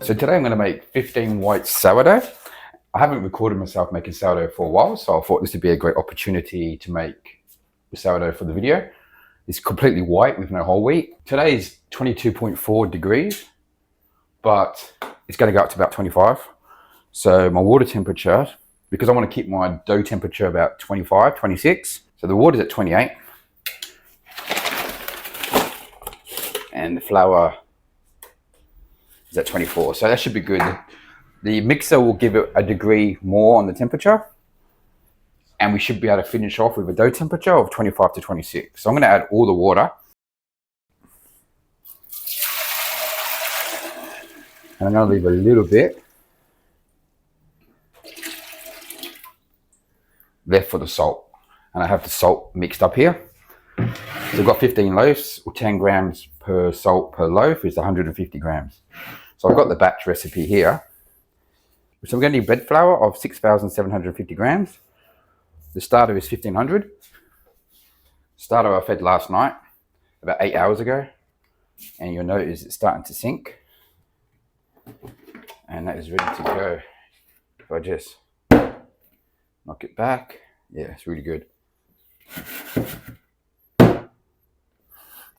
So today I'm going to make 15 white sourdough. I haven't recorded myself making sourdough for a while, so I thought this would be a great opportunity to make sourdough for the video. It's completely white with no whole wheat. Today is 22.4 degrees, but it's going to go up to about 25. So my water temperature, because I want to keep my dough temperature about 25, 26. So the water's at 28. And the flour is at 24, so that should be good. The mixer will give it a degree more on the temperature, and we should be able to finish off with a dough temperature of 25 to 26. So I'm going to add all the water. And I'm going to leave a little bit left for the salt. And I have the salt mixed up here. So I've got 15 loaves, or 10 grams per salt per loaf is 150 grams. So I've got the batch recipe here. So we're going to need bread flour of 6,750 grams. The starter is 1,500. Starter I fed last night, about 8 hours ago. And you'll notice it's starting to sink. And that is ready to go. If I just knock it back, yeah, it's really good.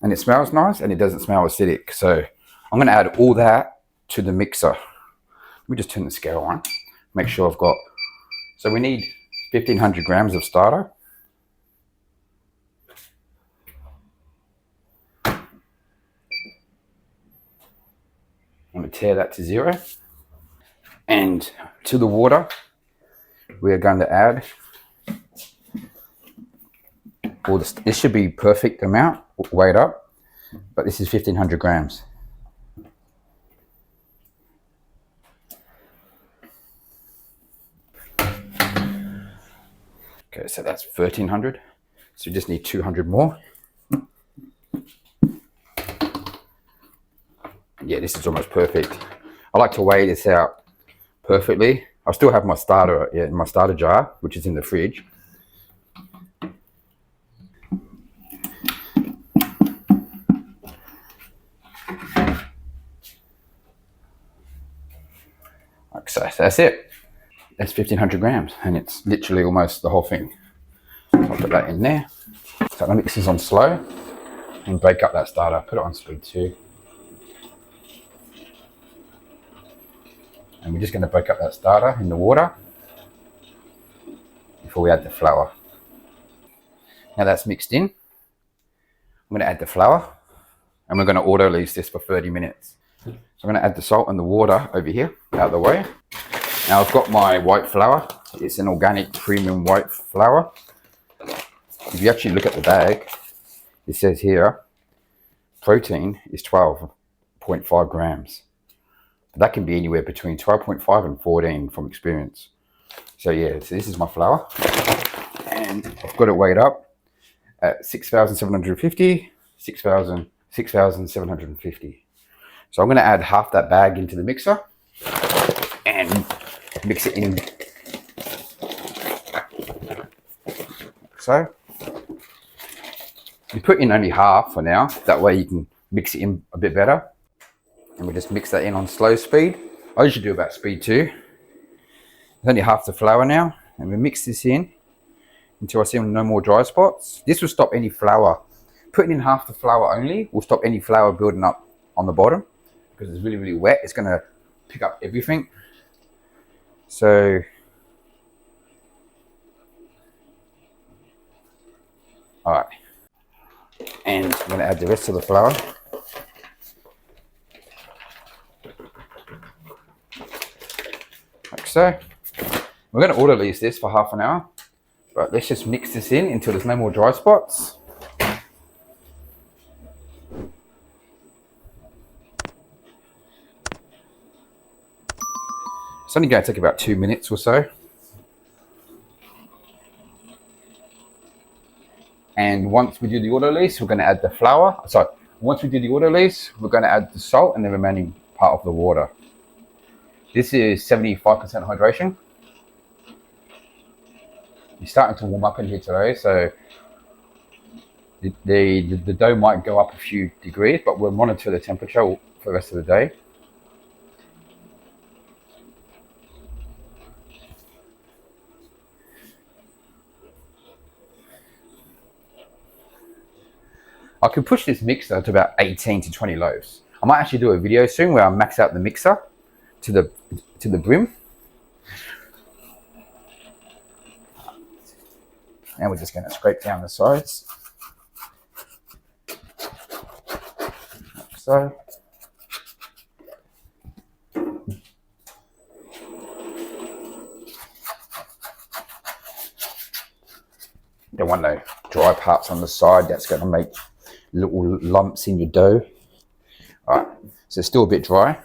And it smells nice and it doesn't smell acidic. So I'm going to add all that to the mixer. Let me just turn the scale on. Make sure I've got, so we need 1,500 grams of starter. I'm going to tear that to 0. And to the water, we are going to add all this. This should be perfect amount, weighed up, but this is 1,500 grams. Okay, so that's 1,300. So you just need 200 more. Yeah, this is almost perfect. I like to weigh this out perfectly. I still have my starter in my starter jar, which is in the fridge. So that's it. That's 1,500 grams, and it's literally almost the whole thing. I'll put that in there. So the mix is on slow, and break up that starter. Put it on speed 2. And we're just going to break up that starter in the water before we add the flour. Now that's mixed in, I'm going to add the flour, and we're going to Autolyse this for 30 minutes. So I'm going to add the salt and the water over here, out of the way. Now I've got my white flour. It's an organic premium white flour. If you actually look at the bag, it says here, protein is 12.5 grams. But that can be anywhere between 12.5 and 14 from experience. So yeah, so this is my flour. And I've got it weighed up at 6,750, 6,750. So I'm going to add half that bag into the mixer and mix it in. So you put in only half for now, that way you can mix it in a bit better. And we just mix that in on slow speed. I usually do about speed 2. There's only half the flour now, and we mix this in until I see no more dry spots. This will stop any flour. Putting in half the flour only will stop any flour building up on the bottom, because it's really, really wet. It's going to pick up everything. So all right, and I'm going to add the rest of the flour. Like so. We're going to Autolyse this for half an hour, but let's just mix this in until there's no more dry spots. It's only going to take about 2 minutes or so. And once we do the Autolyse, we're going to add the flour. Sorry, once we do the Autolyse, we're going to add the salt and the remaining part of the water. This is 75% hydration. It's starting to warm up in here today, so the dough might go up a few degrees, but we'll monitor the temperature for the rest of the day. I could push this mixer to about 18 to 20 loaves. I might actually do a video soon where I max out the mixer to the brim. And we're just going to scrape down the sides. Like so. Don't want no dry parts on the side. That's going to make little lumps in your dough. All right, so it's still a bit dry.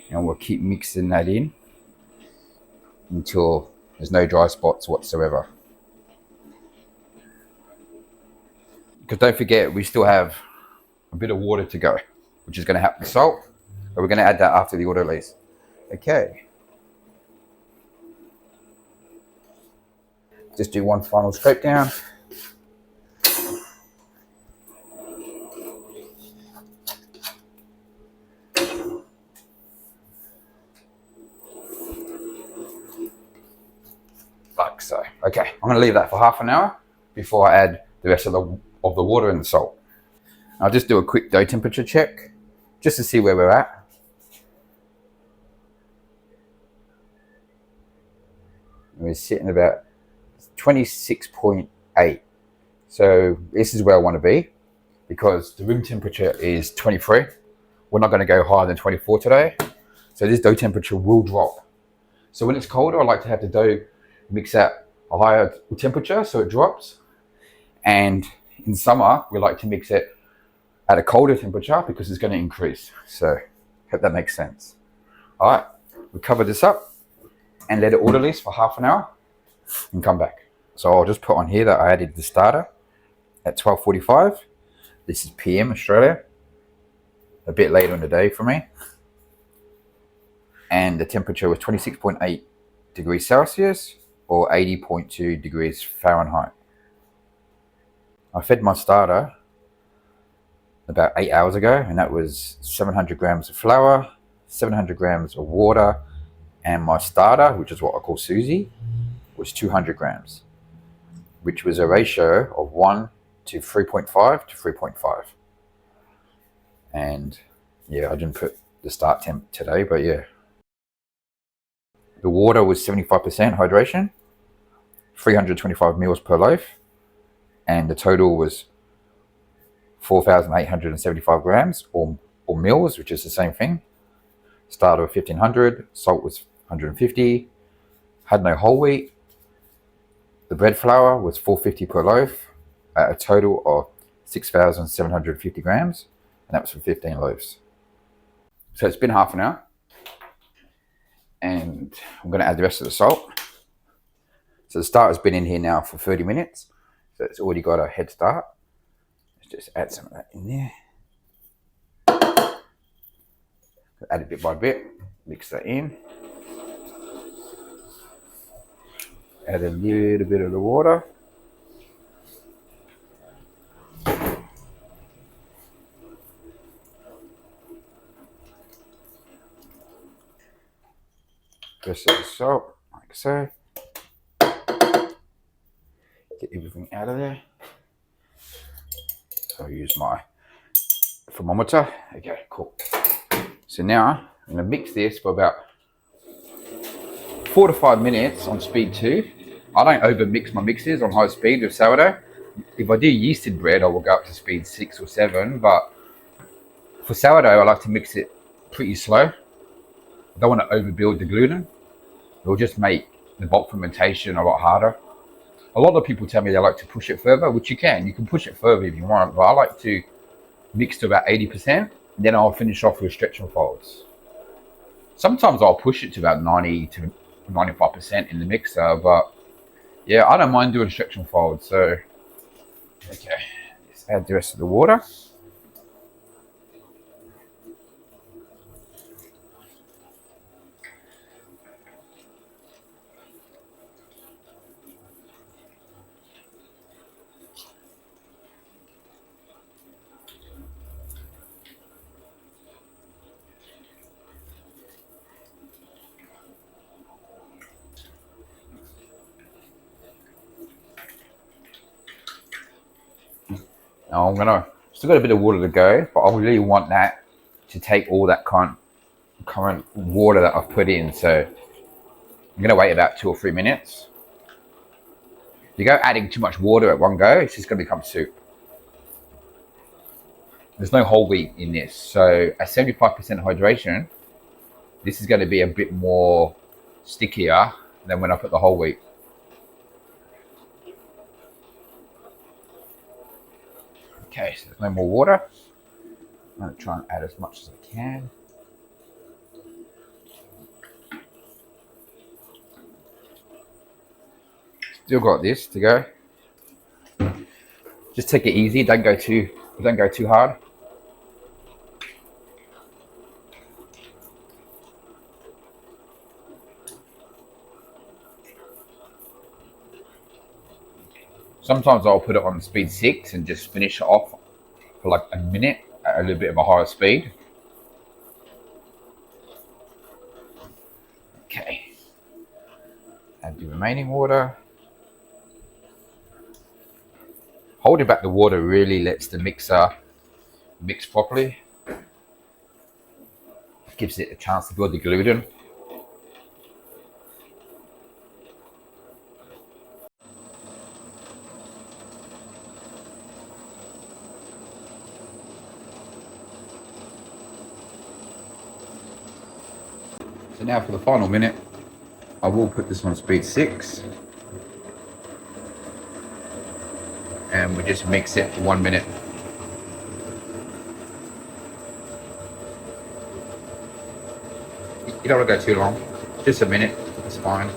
And we'll keep mixing that in until there's no dry spots whatsoever. Because don't forget, we still have a bit of water to go, which is going to have the salt, but we're going to add that after the Autolyse. Okay. Just do one final scrape down. Like so. Okay, I'm going to leave that for half an hour before I add the rest of the water and the salt. I'll just do a quick dough temperature check just to see where we're at. We're sitting about 26.8. So this is where I want to be because the room temperature is 23. We're not going to go higher than 24 today. So this dough temperature will drop. So when it's colder, I like to have the dough mix at a higher temperature so it drops. And in summer, we like to mix it at a colder temperature because it's going to increase. So hope that makes sense. All right, we cover this up and let it Autolyse for half an hour and come back. So I'll just put on here that I added the starter at 12:45. This is PM Australia, a bit later in the day for me. And the temperature was 26.8 degrees Celsius or 80.2 degrees Fahrenheit. I fed my starter about 8 hours ago, and that was 700 grams of flour, 700 grams of water, and my starter, which is what I call Susie, was 200 grams, which was a ratio of 1 to 3.5 to 3.5. And yeah, I didn't put the start temp today, but yeah. The water was 75% hydration, 325 mils per loaf, and the total was 4,875 grams or mils, which is the same thing. Starter 1,500, salt was 150, had no whole wheat. The bread flour was 450 per loaf at a total of 6,750 grams, and that was for 15 loaves. So it's been half an hour, and I'm going to add the rest of the salt. So the starter's been in here now for 30 minutes, so it's already got a head start. Let's just add some of that in there. Add it bit by bit, mix that in. Add a little bit of the water. Rest of the salt, like so. Get everything out of there. So I'll use my thermometer. Okay, cool. So now I'm going to mix this for about 4 to 5 minutes on speed 2. I don't over mix my mixes on high speed with sourdough. If I do yeasted bread, I will go up to speed 6 or 7, but for sourdough, I like to mix it pretty slow. I don't want to overbuild the gluten. It will just make the bulk fermentation a lot harder. A lot of people tell me they like to push it further, which you can push it further if you want, but I like to mix to about 80%, then I'll finish off with stretch and folds. Sometimes I'll push it to about 90 to 95% in the mixer, but yeah, I don't mind doing stretch and folds. So, okay, let's add the rest of the water. Now I'm gonna, still got a bit of water to go, but I really want that to take all that current water that I've put in. So I'm gonna wait about 2 or 3 minutes. If you go adding too much water at one go, it's just gonna become soup. There's no whole wheat in this, so at 75% hydration, this is going to be a bit more stickier than when I put the whole wheat. Okay, so there's no more water. I'm going to try and add as much as I can. Still got this to go. Just take it easy. Don't go too hard. Sometimes I'll put it on speed 6 and just finish it off for like a minute at a little bit of a higher speed. Okay. Add the remaining water. Holding back the water really lets the mixer mix properly. Gives it a chance to build the gluten. So now for the final minute, I will put this on speed 6. And we just mix it for 1 minute. You don't want to go too long, just a minute, that's fine.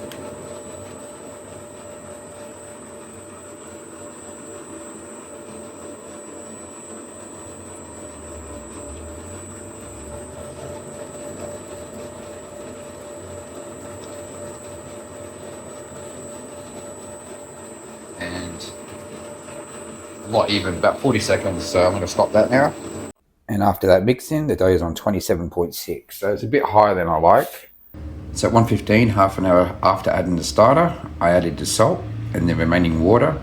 Not even, about 40 seconds, so I'm going to stop that now. And after that mixing, the dough is on 27.6, so it's a bit higher than I like. So at 1:15, half an hour after adding the starter, I added the salt and the remaining water.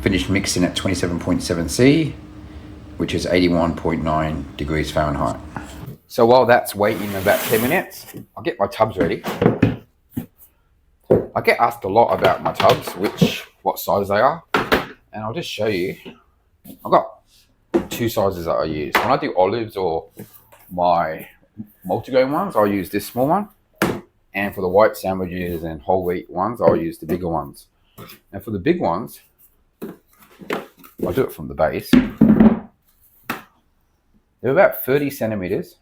Finished mixing at 27.7 C, which is 81.9 degrees Fahrenheit. So while that's waiting about 10 minutes, I'll get my tubs ready. I get asked a lot about my tubs, what size they are. And I'll just show you. I've got 2 sizes that I use. When I do olives or my multigrain ones, I'll use this small one. And for the white sandwiches and whole wheat ones, I'll use the bigger ones. And for the big ones, I'll do it from the base. They're about 30 centimeters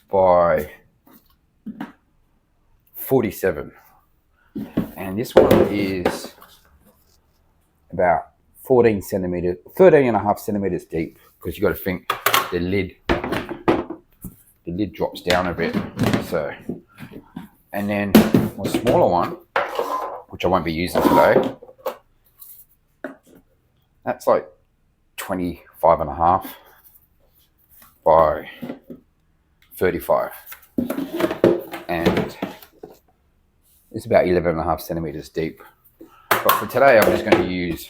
by 47. And this one is about 13 and a half centimeters deep, because you got to think the lid drops down a bit. So, and then my smaller one, which I won't be using today, that's like 25 and a half by 35, and it's about 11 and a half centimeters deep. But for today, I'm just going to use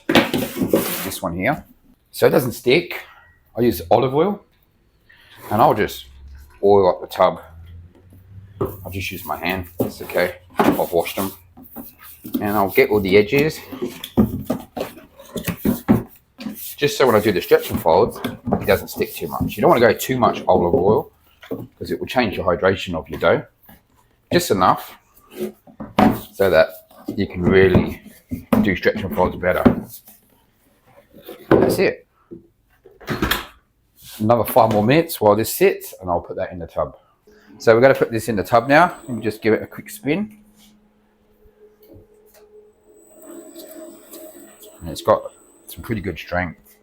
this one here. So it doesn't stick, I use olive oil, and I'll just oil up the tub. I'll just use my hand, it's okay. I've washed them. And I'll get all the edges, just so when I do the stretch and folds, it doesn't stick too much. You don't want to go too much olive oil, because it will change the hydration of your dough. Just enough, so that you can really do stretch and folds better. That's it. Another 5 more minutes while this sits, and I'll put that in the tub. So we're going to put this in the tub now, and just give it a quick spin. And it's got some pretty good strength,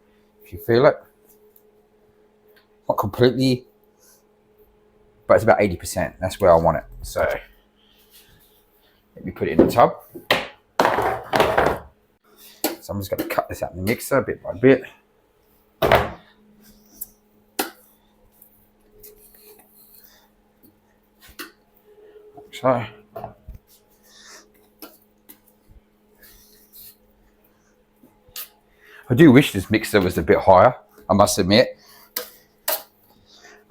if you feel it. Not completely, but it's about 80%. That's where I want it. So let me put it in the tub. So I'm just going to cut this out in the mixer bit by bit. So I do wish this mixer was a bit higher, I must admit.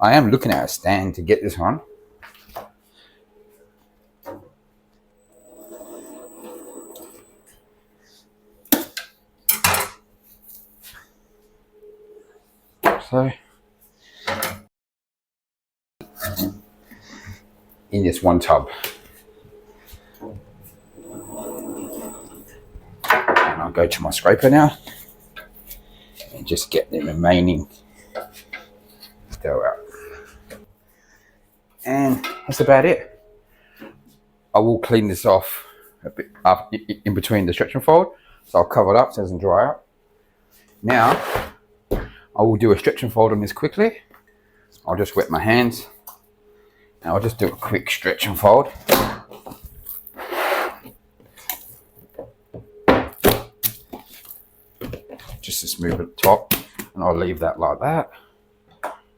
I am looking at a stand to get this one. So, in this one tub. And I'll go to my scraper now and just get the remaining dough out. And that's about it. I will clean this off a bit up in between the stretch and fold, so I'll cover it up so it doesn't dry out. Now I will do a stretch and fold on this quickly. I'll just wet my hands and I'll just do a quick stretch and fold. Just to smooth at the top, and I'll leave that like that.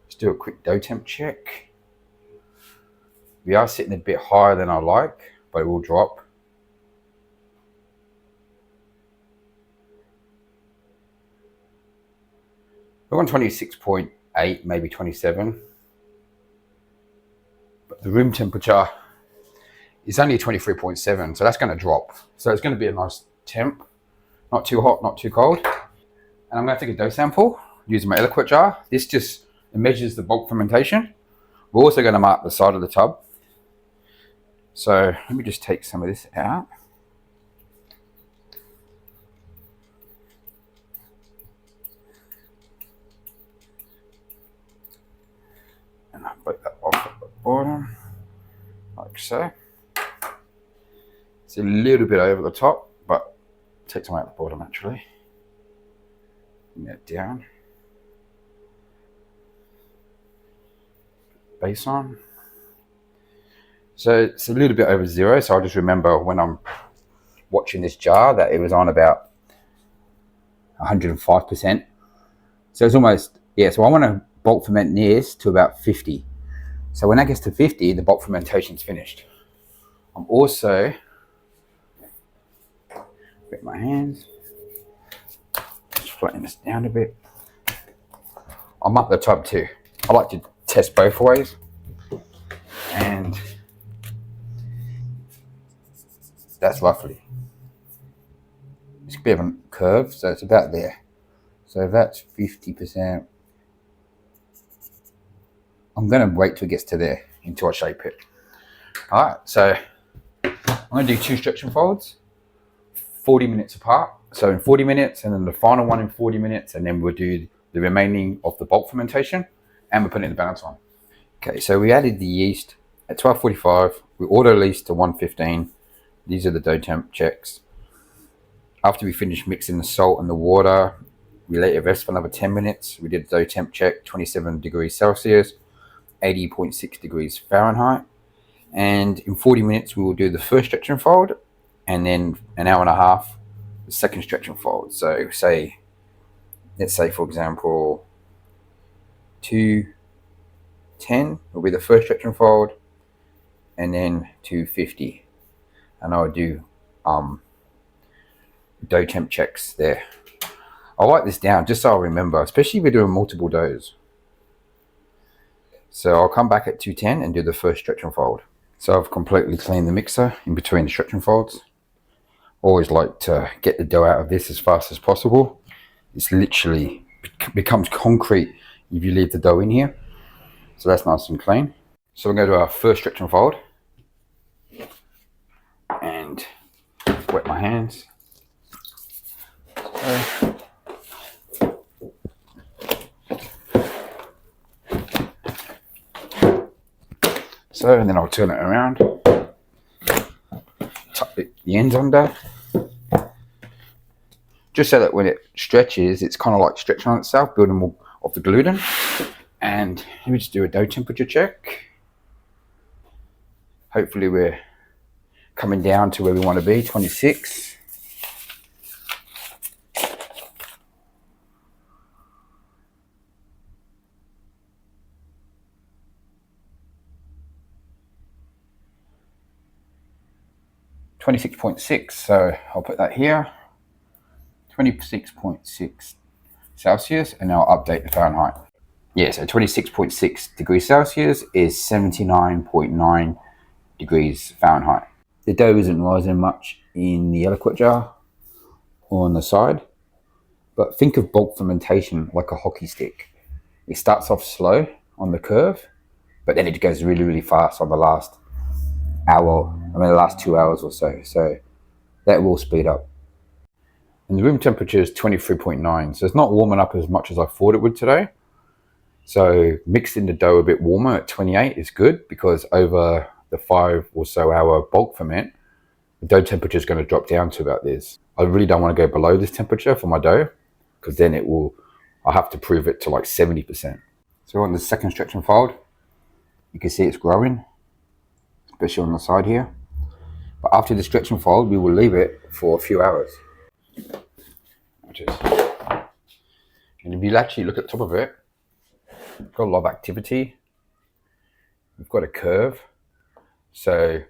Just do a quick dough temp check. We are sitting a bit higher than I like, but it will drop. We're on 26.8, maybe 27. But the room temperature is only 23.7, so that's going to drop. So it's going to be a nice temp. Not too hot, not too cold. And I'm going to take a dough sample using my Aliquot jar. This just measures the bulk fermentation. We're also going to mark the side of the tub. So let me just take some of this out. And I'll break that off at the bottom, like so. It's a little bit over the top, but take some out at the bottom actually. Bring that down. Base on. So it's a little bit over zero, so I'll just remember when I'm watching this jar that it was on about 105%. So it's almost, yeah, so I want to bulk ferment this to about 50. So when that gets to 50, the bulk fermentation is finished. I'm also, get my hands, just flatten this down a bit. I'll mark the tub too. I like to test both ways. And that's roughly, it's a bit of a curve, so it's about there. So that's 50%. I'm going to wait till it gets to there until I shape it. All right, so I'm going to do 2 stretch and folds, 40 minutes apart. So in 40 minutes, and then the final one in 40 minutes, and then we'll do the remaining of the bulk fermentation, and we'll put it in the Banneton. Okay, so we added the yeast at 12:45. We Autolyse to 115. These are the dough temp checks. After we finished mixing the salt and the water, we let it rest for another 10 minutes. We did the dough temp check, 27 degrees Celsius, 80.6 degrees Fahrenheit. And in 40 minutes, we will do the first stretch and fold, and then an hour and a half, the second stretch and fold. So let's say for example, 2:10 will be the first stretch and fold, and then 2:50. And I'll do dough temp checks there. I'll write this down just so I'll remember, especially if we're doing multiple doughs. So I'll come back at 2:10 and do the first stretch and fold. So I've completely cleaned the mixer in between the stretch and folds. Always like to get the dough out of this as fast as possible. It's literally becomes concrete if you leave the dough in here. So that's nice and clean. So we're going to do our first stretch and fold. And wet my hands. So, and then I'll turn it around, tuck the ends under, just so that when it stretches, it's kind of like stretching on itself, building more of the gluten. And let me just do a dough temperature check. Hopefully we're coming down to where we want to be, 26. .6, so I'll put that here. 26.6 Celsius, and I'll update the Fahrenheit. Yeah, so 26.6 degrees Celsius is 79.9 degrees Fahrenheit. The dough isn't rising much in the Aliquot jar or on the side, but think of bulk fermentation like a hockey stick. It starts off slow on the curve, but then it goes really, really fast on the last hour, the last 2 hours or so. So that will speed up. And the room temperature is 23.9, so it's not warming up as much as I thought it would today. So mixing the dough a bit warmer at 28 is good, because over the 5 or so hour bulk ferment, the dough temperature is going to drop down to about this. I really don't want to go below this temperature for my dough, because then I'll have to prove it to like 70%. So on the second stretch and fold, you can see it's growing, especially on the side here. But after the stretch and fold, we will leave it for a few hours. And if you actually look at the top of it, we've got a lot of activity. We've got a curve. So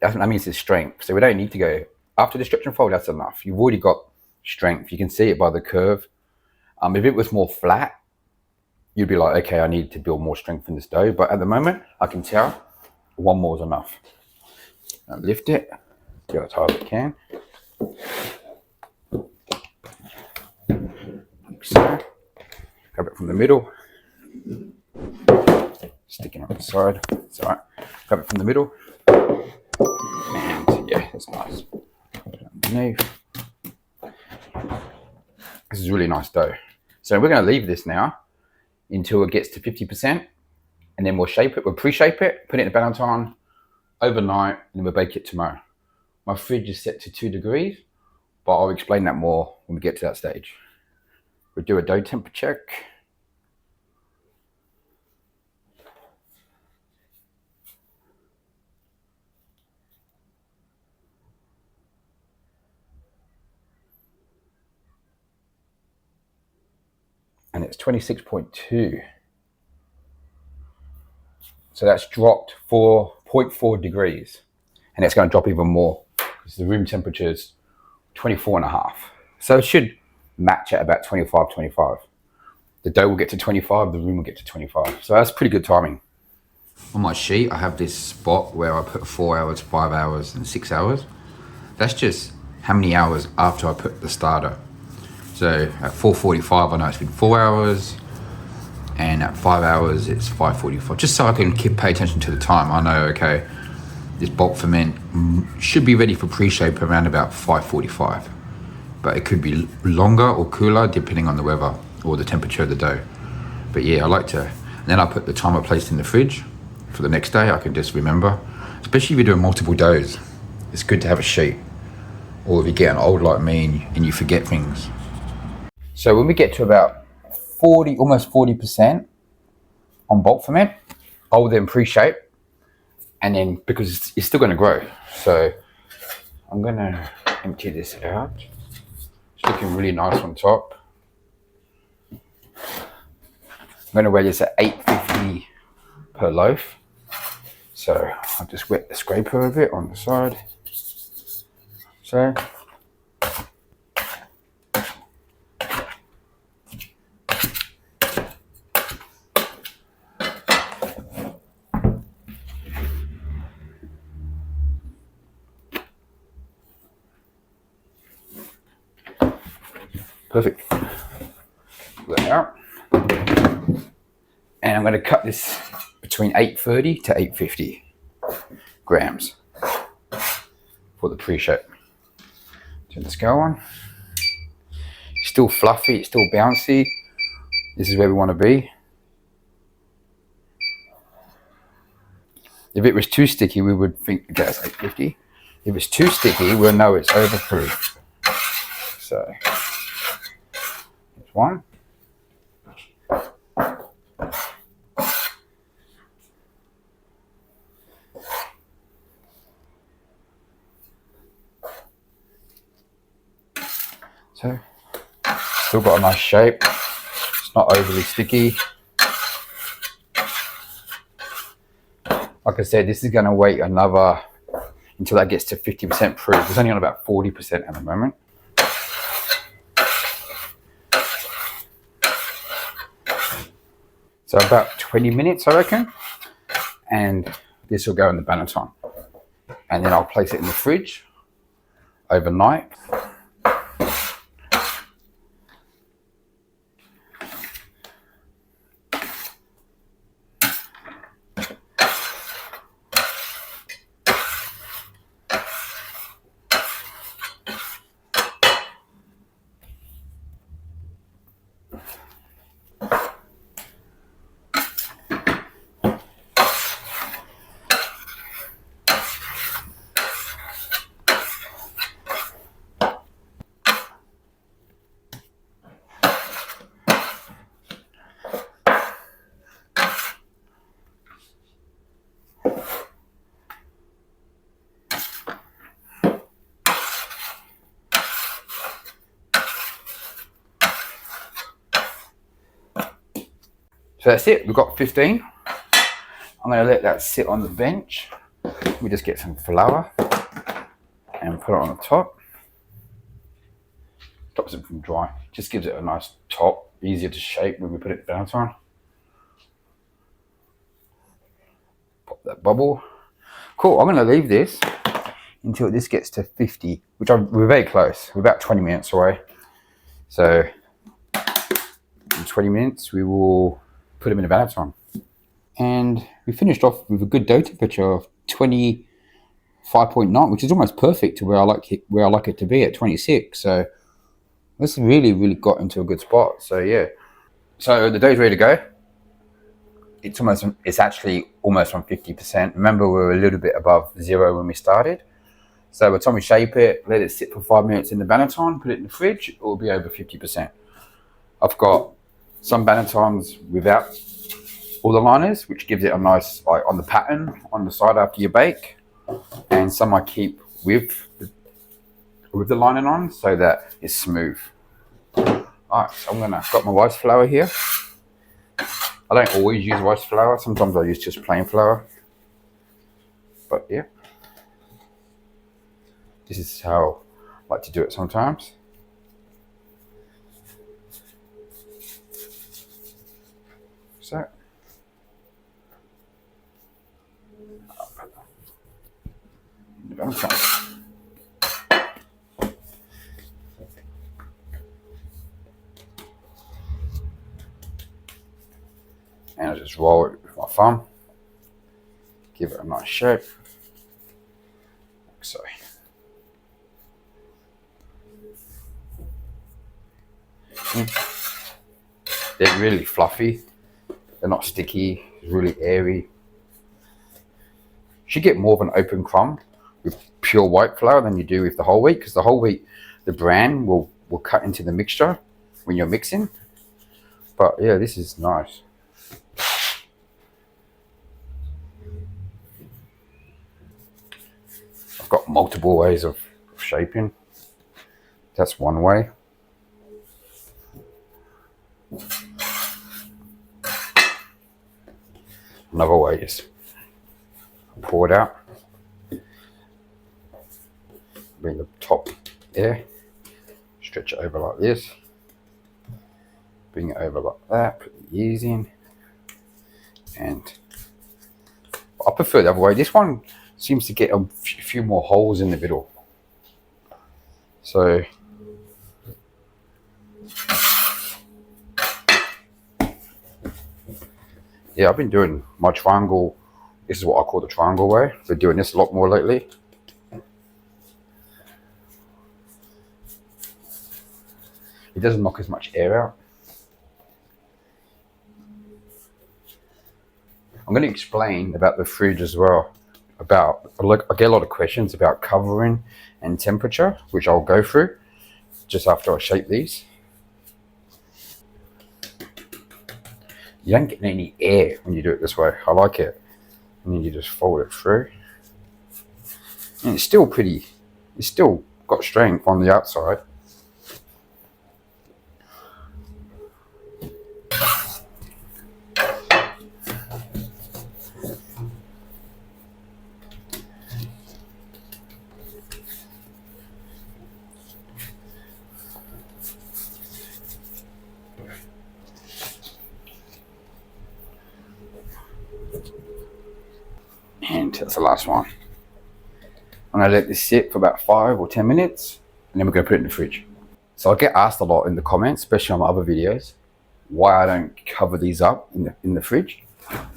that means it's strength. So we don't need to go, after the stretch and fold, that's enough. You've already got strength. You can see it by the curve. If it was more flat, you'd be like, okay, I need to build more strength in this dough. But at the moment, I can tell one more is enough. Now lift it, get as high as I can. Like so. Grab it from the middle. Sticking on the side. It's all right. Grab it from the middle. And yeah, that's nice. Put it underneath. This is really nice dough. So we're going to leave this now until it gets to 50%, and then we'll shape it. We'll pre-shape it, put it in a Banneton overnight, and then we'll bake it tomorrow. My fridge is set to 2 degrees, but I'll explain that more when we get to that stage. We'll do a dough temper check. And it's 26.2. So that's dropped 4.4 degrees. And it's going to drop even more because the room temperature is 24.5. So it should match at about 25, 25. The dough will get to 25, the room will get to 25. So that's pretty good timing. On my sheet, I have this spot where I put 4 hours, 5 hours, and 6 hours. That's just how many hours after I put the starter. So at 4:45, I know it's been 4 hours, and at 5 hours, it's 5:45. Just so I can pay attention to the time. I know, okay, this bulk ferment should be ready for pre-shape around about 5:45. But it could be longer or cooler depending on the weather or the temperature of the dough. But yeah, I like to, and then I put the timer placed in the fridge for the next day. I can just remember, especially if you're doing multiple doughs, it's good to have a sheet. Or if you're getting old like me and you forget things. So when we get to about 40, almost 40% on bulk ferment, I will then pre-shape, and then because it's still going to grow. So I'm going to empty this out. It's looking really nice on top. I'm going to weigh this at 850 per loaf. So I'll just wet the scraper a bit on the side. So perfect. Pull that out. And I'm going to cut this between 830 to 850 grams for the pre-shape. Turn the scale on. It's still fluffy, it's still bouncy. This is where we want to be. If it was too sticky, we would think, okay, it's 850. If it's too sticky, we'll know it's overproof. So, here's one. So, still got a nice shape. It's not overly sticky. Like I said, this is going to wait another until that gets to 50% proof. It's only on about 40% at the moment. So about 20 minutes, I reckon. And this will go in the Banneton. And then I'll place it in the fridge overnight. So that's it, we've got 15. I'm going to let that sit on the bench. We just get some flour and put it on the top. Stops it from drying. Just gives it a nice top, easier to shape when we put it down on. Pop that bubble. Cool, I'm going to leave this until this gets to 50, which we're very close. We're about 20 minutes away. So in 20 minutes we will put them in a Banneton. And we finished off with a good dough temperature of 25.9, which is almost perfect to where I like it to be at 26. So this really got into a good spot. So yeah. So the dough's ready to go. It's actually almost on 50%. Remember, we were a little bit above 0 when we started. So by the time we shape it, let it sit for 5 minutes in the Banneton, put it in the fridge, it will be over 50%. I've got some Bannetons without all the liners, which gives it a nice, like on the pattern on the side after you bake, and some I keep with the lining on so that it's smooth. Alright, so got my rice flour here. I don't always use rice flour, sometimes I use just plain flour. But yeah, this is how I like to do it sometimes. So and I just roll it with my thumb, give it a nice shape, like so. They're really fluffy, they're not sticky, it's really airy. You should get more of an open crumb with pure white flour than you do with the whole wheat, because the whole wheat, the bran will cut into the mixture when you're mixing. But yeah, this is nice. I've got multiple ways of shaping. That's one way. Another way is pour it out, bring the top there, stretch it over like this, bring it over like that, put the ears in, and I prefer the other way. This one seems to get a few more holes in the middle. So yeah, I've been doing my triangle. This is what I call the triangle way. Been doing this a lot more lately. It doesn't knock as much air out. I'm going to explain about the fridge as well. I get a lot of questions about covering and temperature, which I'll go through just after I shape these. You don't get any air when you do it this way. I like it. And then you just fold it through. And it's still got strength on the outside. that's the last one. I'm going to let this sit for about 5 or 10 minutes, and then we're going to put it in the fridge. So I get asked a lot in the comments, especially on my other videos, why I don't cover these up in the fridge.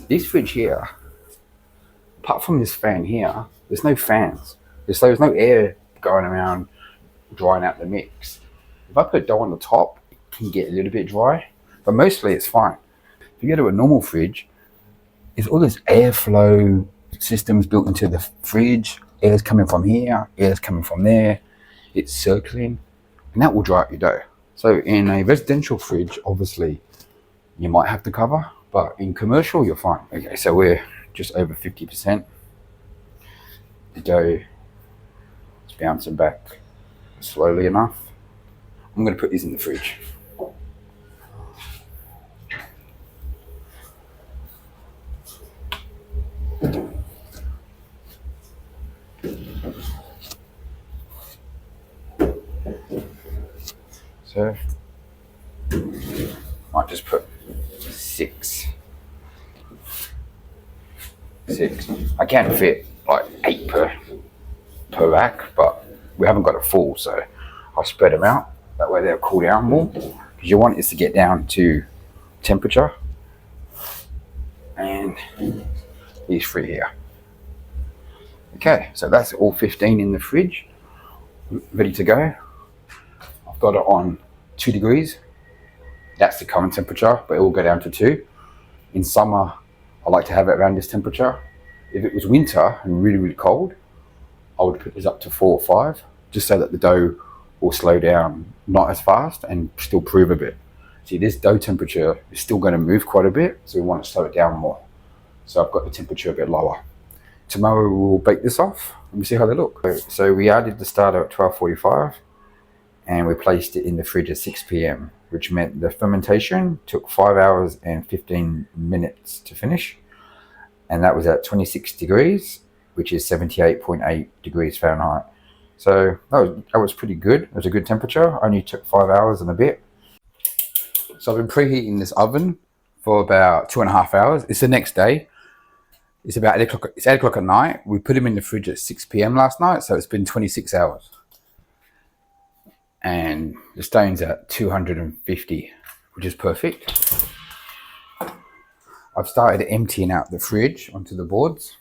This fridge here, apart from this fan here, there's no fans. There's no air going around drying out the mix. If I put dough on the top, it can get a little bit dry, but mostly it's fine. If you go to a normal fridge, there's all this airflow systems built into the fridge. Air's coming from here, air's coming from there. It's circling, and that will dry out your dough. So in a residential fridge, obviously, you might have to cover, but in commercial, you're fine. Okay, so we're just over 50%. The dough is bouncing back slowly enough. I'm going to put these in the fridge. So, might just put 6. I can fit like 8 per rack, but we haven't got it full, so I'll spread them out. That way they'll cool down more, because you want it to get down to temperature. And these 3 here. Okay, so that's all 15 in the fridge, ready to go. I've got it on 2 degrees. That's the current temperature, but it will go down to 2. In summer, I like to have it around this temperature. If it was winter and really, really cold, I would put this up to 4 or 5, just so that the dough will slow down not as fast and still prove a bit. See, this dough temperature is still going to move quite a bit, so we want to slow it down more. So I've got the temperature a bit lower. Tomorrow we'll bake this off and see how they look. So we added the starter at 12:45 and we placed it in the fridge at 6 p.m, which meant the fermentation took 5 hours and 15 minutes to finish. And that was at 26 degrees, which is 78.8 degrees Fahrenheit. So that was pretty good. It was a good temperature. Only took 5 hours and a bit. So I've been preheating this oven for about 2.5 hours. It's the next day. It's about 8 o'clock. It's 8 o'clock at night. We put them in the fridge at 6 p.m. last night, so it's been 26 hours. And the stone's at 250, which is perfect. I've started emptying out the fridge onto the boards.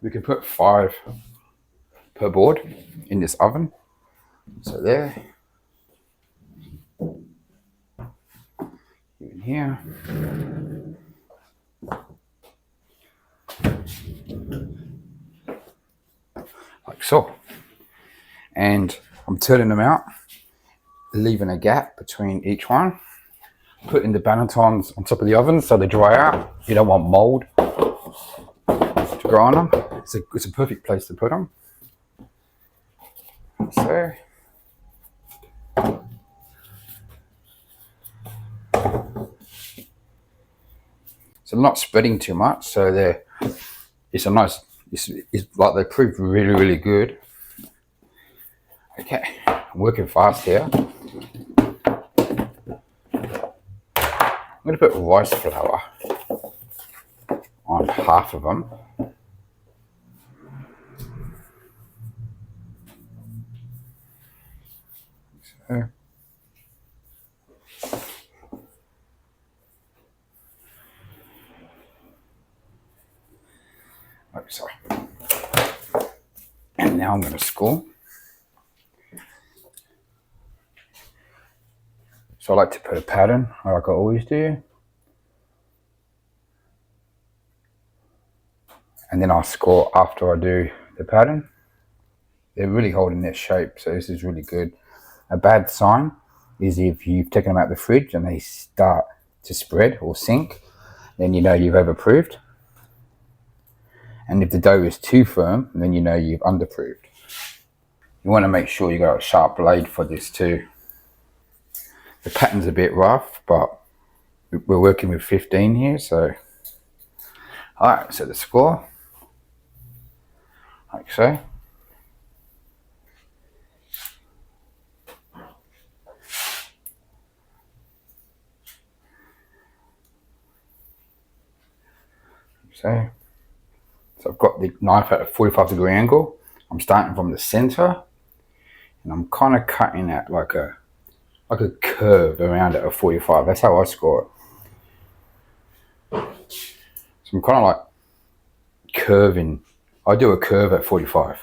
We can put 5 per board in this oven. So there. Even here. Like so. And I'm turning them out, leaving a gap between each one. Putting the Bannetons on top of the oven so they dry out. You don't want mold to grow on them. It's a perfect place to put them. So, I'm not spreading too much, so it's like they prove really, really good. Okay, I'm working fast here. I'm going to put rice flour on half of them. So, like so. And now I'm going to score. So I like to put a pattern, like I always do. And then I'll score after I do the pattern. They're really holding their shape, so this is really good. A bad sign is if you've taken them out of the fridge and they start to spread or sink, then you know you've overproofed. And if the dough is too firm, then you know you've underproofed. You want to make sure you got a sharp blade for this too. The pattern's a bit rough, but we're working with 15 here, so. Alright, so the score, like so. So, So I've got the knife at a 45-degree angle. I'm starting from the center, and I'm kind of cutting at like a curve around at a 45. That's how I score it. So I'm kind of like curving. I do a curve at 45.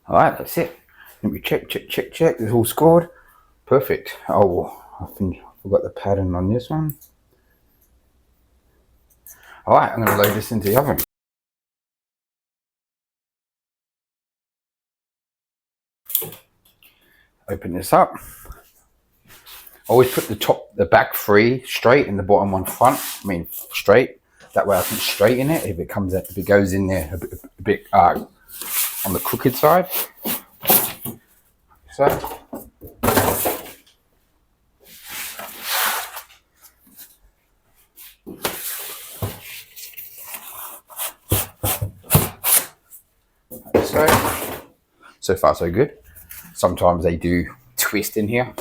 All right, that's it. Let me check. It's all scored. Perfect. Oh, I think I forgot the pattern on this one. All right, I'm going to load this into the oven. Open this up. Always put the back free straight and the bottom one front. I mean straight. That way I can straighten it if it goes in there a bit on the crooked side. So. So far so good. Sometimes they do twist in here.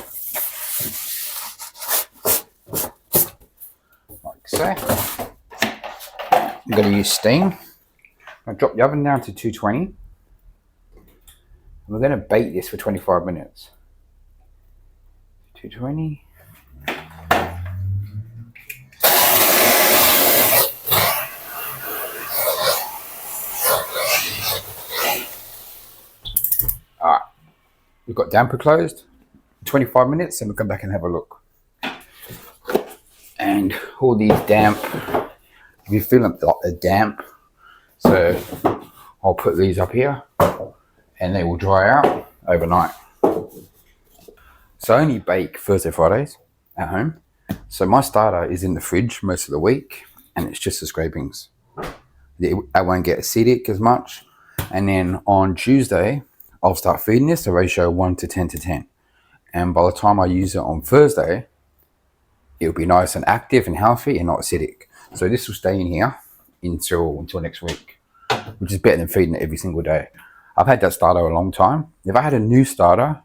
Like so. I'm going to use steam. I'll drop the oven down to 220. And we're going to bake this for 25 minutes. 220. Alright. We've got damper closed. 25 minutes and we'll come back and have a look. And all these damp, you feel a damp, so I'll put these up here and they will dry out overnight. So I only bake Thursday, Fridays at home. So my starter is in the fridge most of the week and it's just the scrapings. I won't get acidic as much. And then on Tuesday, I'll start feeding this, the ratio 1 to 10 to 10. And by the time I use it on Thursday, it'll be nice and active and healthy and not acidic. So this will stay in here until next week, which is better than feeding it every single day. I've had that starter a long time. If I had a new starter,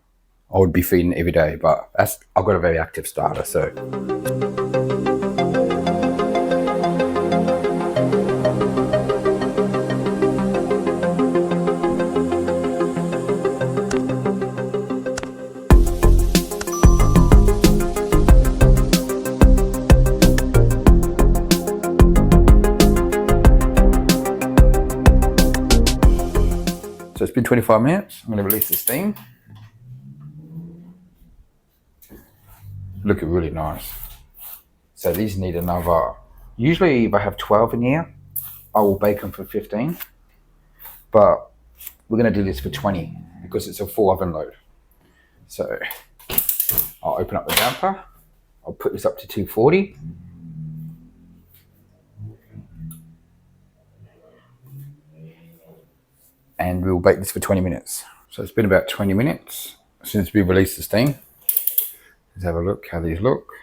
I would be feeding it every day, but I've got a very active starter, so. So it's been 25 minutes. I'm going to release the steam. Looking really nice. So these need another, usually if I have 12 in here, I will bake them for 15. But we're going to do this for 20 because it's a full oven load. So I'll open up the damper. I'll put this up to 240. And we'll bake this for 20 minutes. So it's been about 20 minutes since we released the steam. Let's have a look how these look.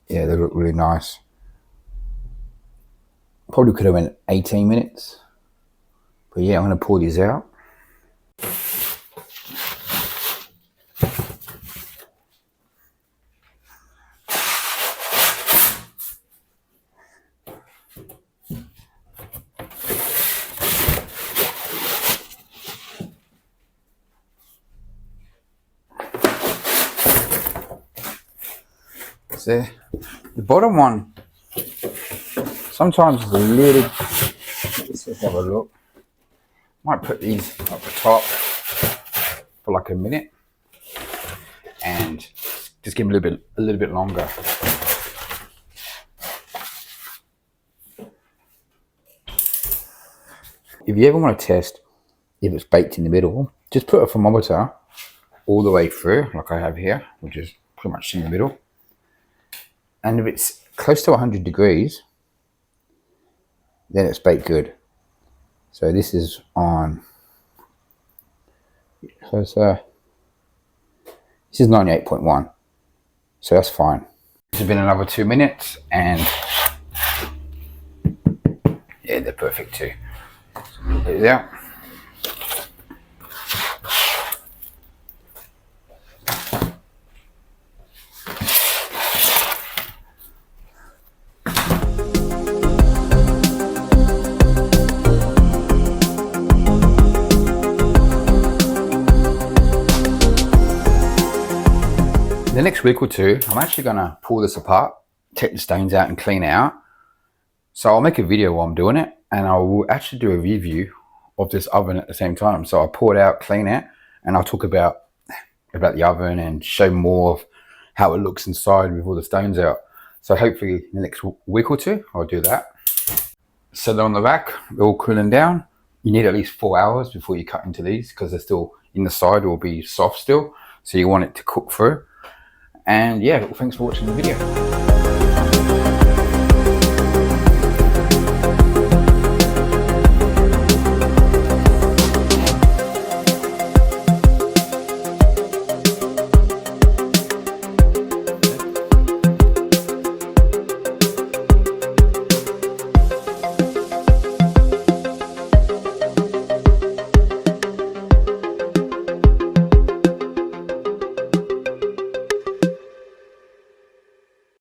Yeah, they look really nice. Probably could have went 18 minutes. But yeah, I'm going to pour these out. There. The bottom one sometimes is a little, let's just have a look. Might put these up the top for like a minute and just give them a little bit longer. If you ever want to test if it's baked in the middle, just put a thermometer all the way through like I have here, which is pretty much in the middle. And if it's close to 100 degrees, then it's baked good. So this is on, this is 98.1. So that's fine. This has been another 2 minutes and Yeah, they're perfect too. Put these out. In the next week or two, I'm actually going to pull this apart, take the stones out and clean out. So I'll make a video while I'm doing it, and I will actually do a review of this oven at the same time. So I'll pour it out, clean it, and I'll talk about the oven and show more of how it looks inside with all the stones out. So hopefully in the next week or two, I'll do that. Set it on the rack, they're all cooling down. You need at least 4 hours before you cut into these because they're still in the side, will be soft still. So you want it to cook through. And yeah, well, thanks for watching the video.